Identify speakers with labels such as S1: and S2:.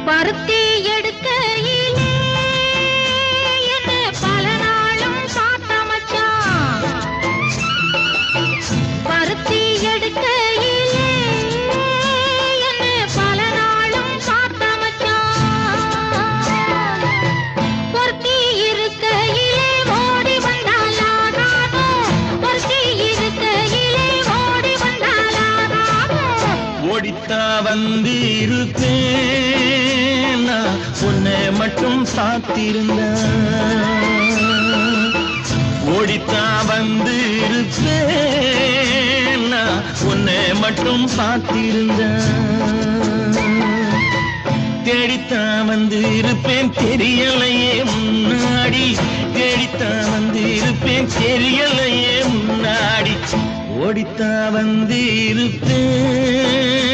S1: பருத்தி எடுக்கையிலே என்ன பல நாளும் பார்த்த மச்சான். பருத்தி எடுக்கையிலே என்ன பல நாளும் பார்த்த மச்சான். பொருத்தி இருக்கையிலே ஓடி வந்தாலாகாதோ, பொருத்தி இருக்கையிலே ஓடி வந்தாலாகாதோ.
S2: ஓடித்தா வந்து இருப்பேன் நான் உன்னை மட்டும் சாத்திருந்த. ஓடித்தா வந்து இருப்பேன் நான் உன்னை மட்டும் சாத்திருந்த. தேடித்தான் வந்து இருப்பேன் தெரியலையே முன்னாடி, தேடித்தான் வந்து இருப்பேன் தெரியலையே முன்னாடி. ஓடித்தான் வந்து இருப்பேன்